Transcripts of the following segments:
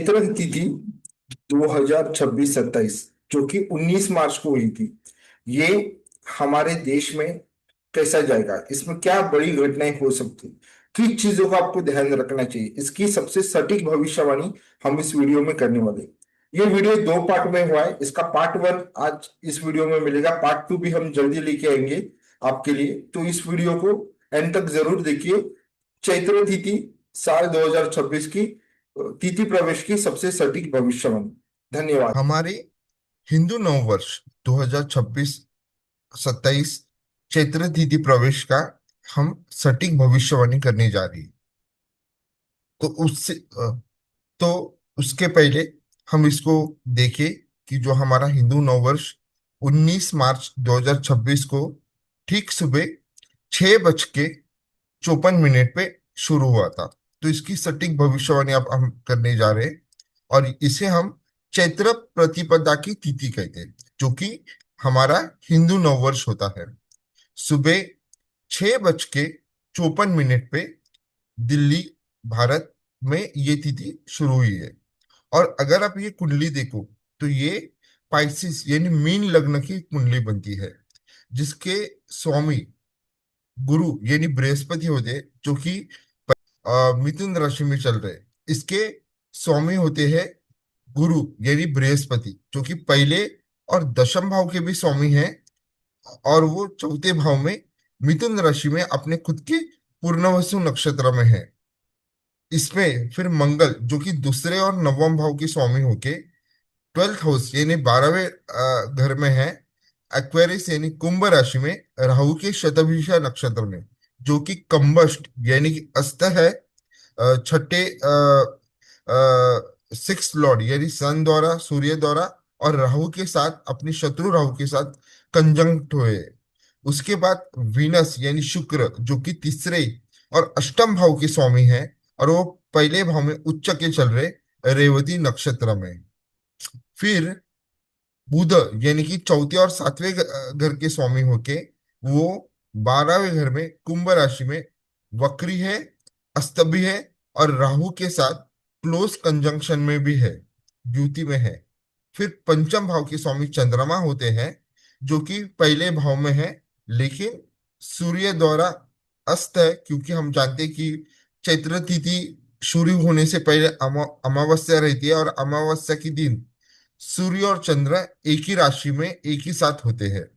वितरण तिथि 2026-27 जो कि 19 मार्च को हुई थी। ये हमारे देश में कैसा जाएगा, इसमें क्या बड़ी घटनाएं हो सकती, किन चीजों का आपको ध्यान रखना चाहिए, इसकी सबसे सटीक भविष्यवाणी हम इस वीडियो में करने वाले हैं। ये वीडियो दो पार्ट में हुआ है। इसका पार्ट वन आज इस वीडियो में मिलेगा, पार्ट टू भी हम जल्दी लेके आएंगे आपके लिए, तो इस वीडियो को एंड तक जरूर देखिए। चैत्र तिथि साल 2026 की तिथि प्रवेश की सबसे सटीक भविष्यवाणी। धन्यवाद। हमारे हिंदू नववर्ष 2026-27 चैत्र तिथि प्रवेश का हम सटीक भविष्यवाणी करने जा रही है। तो तो उसके पहले हम इसको देखें कि जो हमारा हिंदू नववर्ष 19 मार्च 2026 को ठीक सुबह 6:54 पे शुरू हुआ था। तो इसकी सटीक भविष्यवाणी अब हम करने जा रहे हैं। और इसे हम चैत्र प्रतिपदा की तिथि कहते हैं, जो कि हमारा हिंदू नववर्ष होता है। सुबह 6:54 पे दिल्ली, भारत में ये तिथि शुरू हुई है। और अगर आप ये कुंडली देखो तो ये पाइसिस यानी मीन लग्न की कुंडली बनती है, जिसके स्वामी गुरु यानी बृहस्पति होते हैं, जो कि मिथुन राशि में चल रहे हैं। इसके स्वामी होते हैं गुरु यानी बृहस्पति, जो कि पहले और दशम भाव के भी स्वामी हैं। और वो चौथे भाव में मिथुन राशि में अपने खुद के पूर्णवसु नक्षत्र में है। इसमें फिर मंगल, जो कि दूसरे और नवम भाव के स्वामी होके 12th हाउस यानी 12वें घर में है। एक्वेरियस यानी कुंभ राशि में राहु के शतभिषा नक्षत्र में, जो कि कंबस्ट यानी कि अस्त है। छठे सिक्स लॉर्ड यानी सन द्वारा, सूर्य द्वारा और राहु के साथ, अपनी शत्रु राहु के साथ कंजंक्ट हुए। उसके बाद वीनस यानी शुक्र, जो कि तीसरे और अष्टम भाव के स्वामी है, और वो पहले भाव में उच्च के चल रहे रेवती नक्षत्र में। फिर बुध यानी कि चौथे और सातवें घर के स्वामी होके वो 12वें घर में कुंभ राशि में वक्री है, अस्त भी है, और राहु के साथ क्लोज कंजंक्शन में भी है, द्युति में है। फिर पंचम भाव के स्वामी चंद्रमा होते हैं, जो कि पहले भाव में है, लेकिन सूर्य द्वारा अस्त है, क्योंकि हम जानते हैं कि चैत्र तिथि शुरू होने से पहले अमावस्या रहती है, और अमावस्या के दिन सूर्य और चंद्र एक ही राशि में एक ही साथ होते हैं।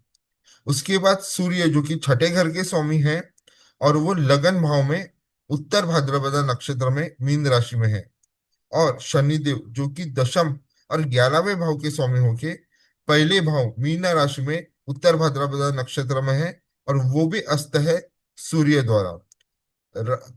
उसके बाद सूर्य, जो कि छठे घर के स्वामी हैं, और वो लगन भाव में उत्तर भाद्रपदा नक्षत्र में मीन राशि में है। और शनिदेव, जो कि दशम और 11वें भाव के स्वामी होके पहले भाव मीन राशि में उत्तर भाद्रपदा नक्षत्र में है, और वो भी अस्त है सूर्य द्वारा।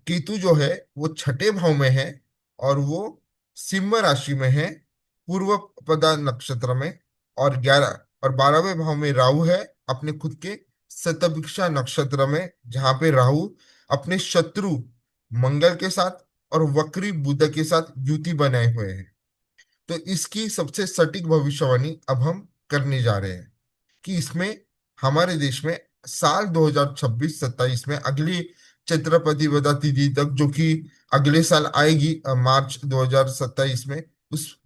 केतु जो है वो छठे भाव में है, और वो सिंह राशि में है, पूर्व पदा नक्षत्र में। और 11 और 12वें भाव में राहु है, अपने खुद के शतभिषा नक्षत्र में, जहां पे राहु अपने शत्रु मंगल के साथ और वक्री बुध के साथ युति बनाए हुए हैं। तो इसकी सबसे सटीक भविष्यवाणी अब हम करने जा रहे हैं कि इसमें हमारे देश में साल 2026-27 में अगली छत्रपति वदा तिथि तक, जो कि अगले साल आएगी मार्च 2027 में, उस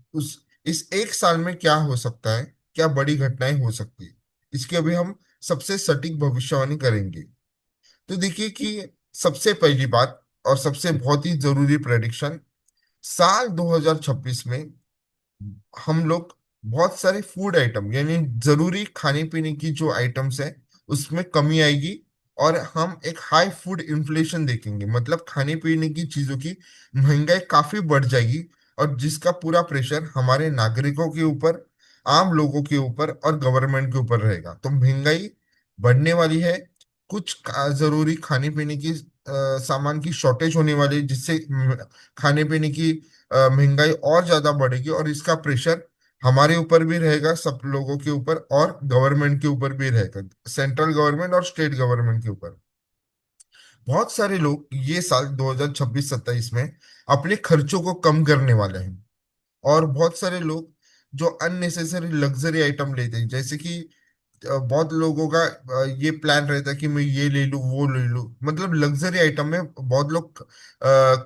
इस एक साल में क्या हो सकता है, क्या बड़ी घटनाएं हो सकती है, इसकी अभी हम सबसे सटीक भविष्यवाणी करेंगे। तो देखिए कि सबसे पहली बात और सबसे बहुत ही जरूरी प्रेडिक्शन, साल 2026 में हम लोग बहुत सारे फूड आइटम यानी जरूरी खाने पीने की जो आइटम्स है उसमें कमी आएगी। और हम एक हाई फूड इन्फ्लेशन देखेंगे, मतलब खाने पीने की चीजों की महंगाई काफी बढ़ जाएगी, और जिसका पूरा प्रेशर हमारे नागरिकों के ऊपर, आम लोगों के ऊपर और गवर्नमेंट के ऊपर रहेगा। तो महंगाई बढ़ने वाली है। कुछ जरूरी खाने पीने की सामान की शॉर्टेज होने वाली है, जिससे खाने पीने की महंगाई और ज्यादा बढ़ेगी, और इसका प्रेशर हमारे ऊपर भी रहेगा, सब लोगों के ऊपर, और गवर्नमेंट के ऊपर भी रहेगा, सेंट्रल गवर्नमेंट और स्टेट गवर्नमेंट के ऊपर। बहुत सारे लोग ये साल 2026-27 में अपने खर्चों को कम करने वाले हैं। और बहुत सारे लोग जो अननेसेसरी लग्जरी आइटम लेते हैं, जैसे कि बहुत लोगों का ये प्लान रहता है कि मैं ये ले लूं वो ले लूं, मतलब लग्जरी आइटम में बहुत लोग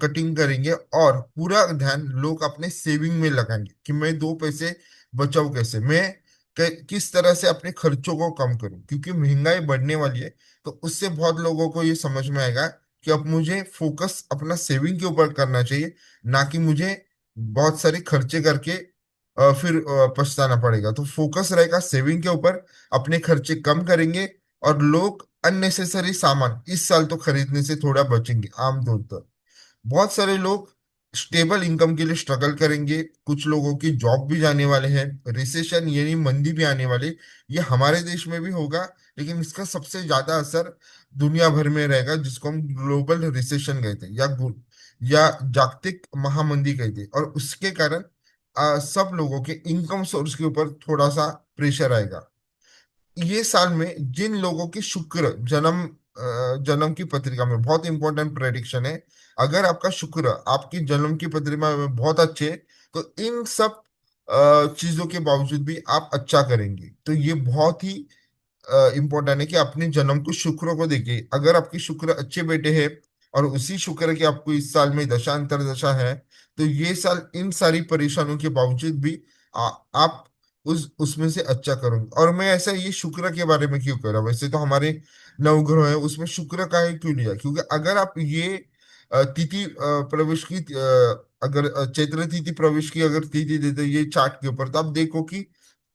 कटिंग करेंगे, और पूरा ध्यान लोग अपने सेविंग में लगाएंगे कि मैं दो पैसे बचाऊं, कैसे मैं किस तरह से अपने खर्चों को कम करूं, क्योंकि महंगाई बढ़ने वाली है। तो उससे बहुत लोगों को ये समझ में आएगा कि अब मुझे फोकस अपना सेविंग के ऊपर करना चाहिए, ना कि मुझे बहुत सारे खर्चे करके फिर पछताना पड़ेगा। तो फोकस रहेगा सेविंग के ऊपर, अपने खर्चे कम करेंगे, और लोग अननेसेसरी सामान इस साल तो खरीदने से थोड़ा बचेंगे आमतौर पर। बहुत सारे लोग स्टेबल इनकम के लिए स्ट्रगल करेंगे, कुछ लोगों की जॉब भी जाने वाले हैं, रिसेशन यानी मंदी भी आने वाली, ये हमारे देश में भी होगा, लेकिन इसका सबसे ज्यादा असर दुनिया भर में रहेगा, जिसको हम ग्लोबल रिसेशन कहते हैं, या जागतिक महामंदी कहते हैं। और उसके कारण सब लोगों के इनकम सोर्स के ऊपर थोड़ा सा प्रेशर आएगा। ये साल में जिन लोगों की शुक्र जन्म की पत्रिका में, बहुत इंपॉर्टेंट प्रेडिक्शन है, अगर आपका शुक्र आपकी जन्म की पत्रिका में बहुत अच्छे है, तो इन सब चीजों के बावजूद भी आप अच्छा करेंगे। तो ये बहुत ही इंपॉर्टेंट है कि अपने जन्म को शुक्र को देखिए। अगर आपकी शुक्र अच्छे बेटे है, और उसी शुक्र की आपको इस साल में दशांतर दशा है, तो ये साल इन सारी परेशानियों के बावजूद भी आप उसमें से अच्छा करोगे। और मैं ऐसा ये शुक्र के बारे में क्यों कह रहा हूँ, वैसे तो हमारे नवग्रह है उसमें शुक्र का ही क्यों लिया, क्योंकि अगर आप ये तिथि प्रवेश की अगर चैत्र तिथि प्रवेश की अगर तिथि देते ये चार्ट के ऊपर, तो आप देखो कि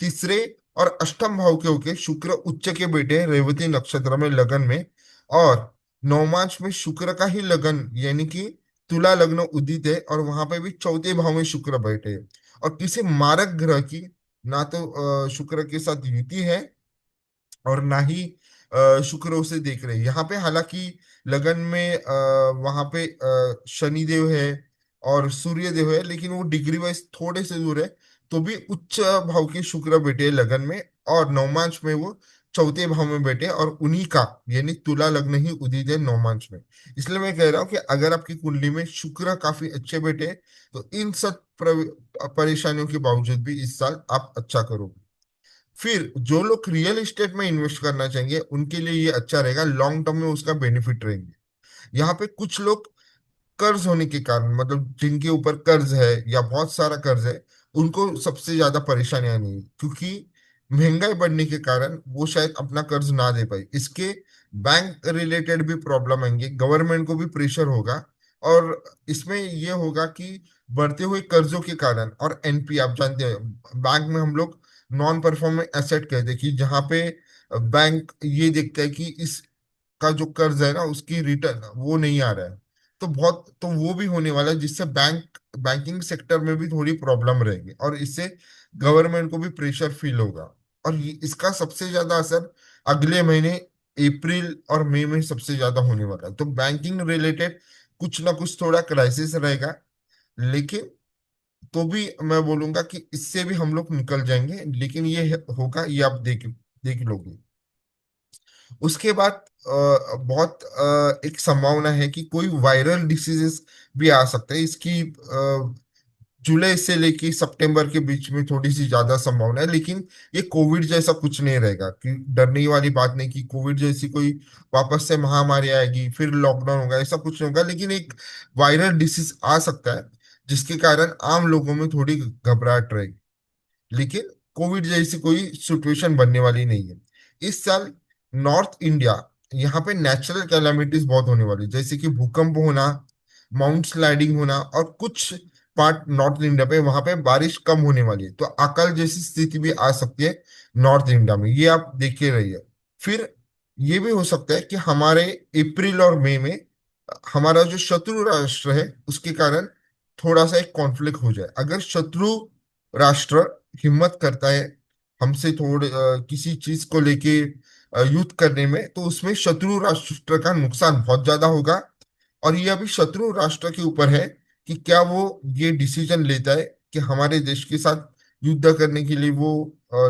तीसरे और अष्टम भाव के होके शुक्र उच्च के बेटे हैं रेवती नक्षत्र में लगन में, और नवमांश में शुक्र का ही लगन यानी कि तुला लग्न उदित है, और वहां पे भी चौथे भाव में शुक्र बैठे हैं। और किसी मारक ग्रह की ना तो शुक्र के साथ युति है, और ना ही शुक्र उसे देख रहे हैं। यहाँ पे हालांकि लगन में वहां पे शनिदेव है और सूर्य देव है, लेकिन वो डिग्री वाइज थोड़े से दूर है। तो भी उच्च भाव के शुक्र बैठे हैं लगन में, और नवमांश में वो चौथे भाव में बैठे हैं, और उन्हीं का यानी तुला लग्न ही उदित है नवमांश में। इसलिए मैं कह रहा हूँ कि अगर आपकी कुंडली में शुक्र काफी अच्छे बैठे हैं, तो इन सब परेशानियों के बावजूद भी इस साल आप अच्छा करोगे। फिर जो लोग रियल एस्टेट में इन्वेस्ट करना चाहेंगे उनके लिए ये अच्छा रहेगा, लॉन्ग टर्म में उसका बेनिफिट रहेंगे। यहाँ पे कुछ लोग कर्ज होने के कारण, मतलब जिनके ऊपर कर्ज है या बहुत सारा कर्ज है, उनको सबसे ज्यादा परेशानियां नहीं, क्योंकि महंगाई बढ़ने के कारण वो शायद अपना कर्ज ना दे पाए। इसके बैंक रिलेटेड भी प्रॉब्लम आएंगे, गवर्नमेंट को भी प्रेशर होगा, और इसमें ये होगा कि बढ़ते हुए कर्जों के कारण, और एनपी आप जानते हैं बैंक में हम लोग नॉन परफॉर्मिंग एसेट कहते हैं, कि जहाँ पे बैंक ये देखता है कि इस का जो कर्ज है ना उसकी रिटर्न वो नहीं आ रहा है, तो वो भी होने वाला है, जिससे बैंकिंग सेक्टर में भी थोड़ी प्रॉब्लम रहेगी, और इससे गवर्नमेंट को भी प्रेशर फील होगा। और इसका सबसे ज्यादा असर अगले महीने अप्रैल और मई में सबसे ज्यादा होने वाला है। तो बैंकिंग रिलेटेड कुछ ना कुछ थोड़ा क्राइसिस रहेगा, लेकिन तो भी मैं बोलूंगा कि इससे भी हम लोग निकल जाएंगे, लेकिन ये होगा, ये आप देख लोगे। उसके बाद बहुत एक संभावना है कि कोई वायरल डिसीजेस भी आ सकता है। इसकी जुलाई से लेके सितंबर के बीच में थोड़ी सी ज्यादा संभावना है, लेकिन ये कोविड जैसा कुछ नहीं रहेगा, कि डरने वाली बात नहीं कि कोविड जैसी कोई वापस से महामारी आएगी फिर लॉकडाउन होगा, ऐसा कुछ नहीं होगा। लेकिन एक वायरल डिसीज आ सकता है, जिसके कारण आम लोगों में थोड़ी घबराहट रहेगी, लेकिन कोविड जैसी कोई सिचुएशन बनने वाली नहीं है। इस साल नॉर्थ इंडिया, यहाँ पे नेचुरल कैलामिटीज बहुत होने वाली, जैसे कि भूकंप होना, माउंट स्लाइडिंग होना, और कुछ पार्ट नॉर्थ इंडिया पे वहां पे बारिश कम होने वाली है, तो अकाल जैसी स्थिति भी आ सकती है नॉर्थ इंडिया में, ये आप देखे रहिए। फिर ये भी हो सकता है कि हमारे अप्रैल और मई में हमारा जो शत्रु राष्ट्र है उसके कारण थोड़ा सा एक कॉन्फ्लिक्ट हो जाए। अगर शत्रु राष्ट्र हिम्मत करता है हमसे थोड़े किसी चीज को लेके युद्ध करने में, तो उसमें शत्रु राष्ट्र का नुकसान बहुत ज्यादा होगा। और ये अभी शत्रु राष्ट्र के ऊपर है कि क्या वो ये डिसीजन लेता है कि हमारे देश के साथ युद्ध करने के लिए वो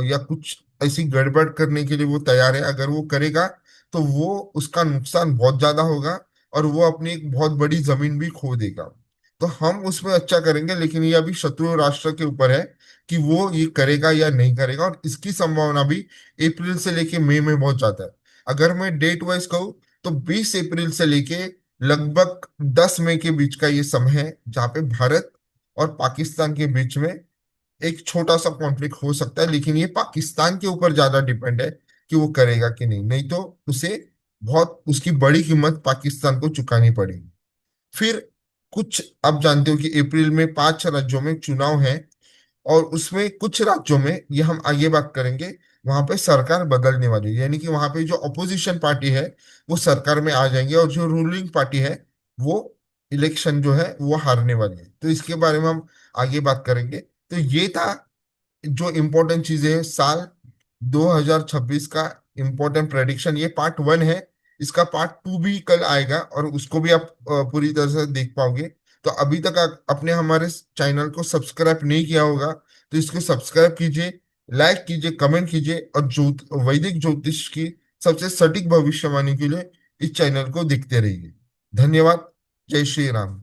या कुछ ऐसी गड़बड़ करने के लिए वो तैयार है। अगर वो करेगा तो वो उसका नुकसान बहुत ज्यादा होगा, और वो अपनी एक बहुत बड़ी जमीन भी खो देगा। तो हम उसमें अच्छा करेंगे, लेकिन ये अभी शत्रु राष्ट्र के ऊपर है कि वो ये करेगा या नहीं करेगा। और इसकी संभावना भी अप्रैल से लेके मई में बहुत ज्यादा है। अगर मैं डेट वाइज कहूँ तो 20 अप्रैल से लेके लगभग 10 मई के बीच का ये समय है, जहाँ पे भारत और पाकिस्तान के बीच में एक छोटा सा कॉन्फ्लिक्ट हो सकता है। लेकिन ये पाकिस्तान के ऊपर ज्यादा डिपेंड है कि वो करेगा कि नहीं, नहीं तो उसे बहुत उसकी बड़ी कीमत पाकिस्तान को चुकानी पड़ेगी। फिर कुछ, आप जानते हो कि अप्रैल में 5 राज्यों में चुनाव है, और उसमें कुछ राज्यों में, ये हम आगे बात करेंगे, वहां पे सरकार बदलने वाली है, यानी कि वहां पे जो अपोजिशन पार्टी है वो सरकार में आ जाएंगे, और जो रूलिंग पार्टी है वो इलेक्शन जो है वो हारने वाली है। तो इसके बारे में हम आगे बात करेंगे। तो ये था जो इम्पोर्टेंट चीजें हैं साल 2026 का, इम्पोर्टेंट प्रेडिक्शन। ये पार्ट 1 है। इसका पार्ट 2 भी कल आएगा, और उसको भी आप पूरी तरह से देख पाओगे। तो अभी तक आपने हमारे चैनल को सब्सक्राइब नहीं किया होगा, तो इसको सब्सक्राइब कीजिए, लाइक कीजिए, कमेंट कीजिए, और वैदिक ज्योतिष की सबसे सटीक भविष्यवाणी के लिए इस चैनल को देखते रहिए। धन्यवाद। जय श्री राम।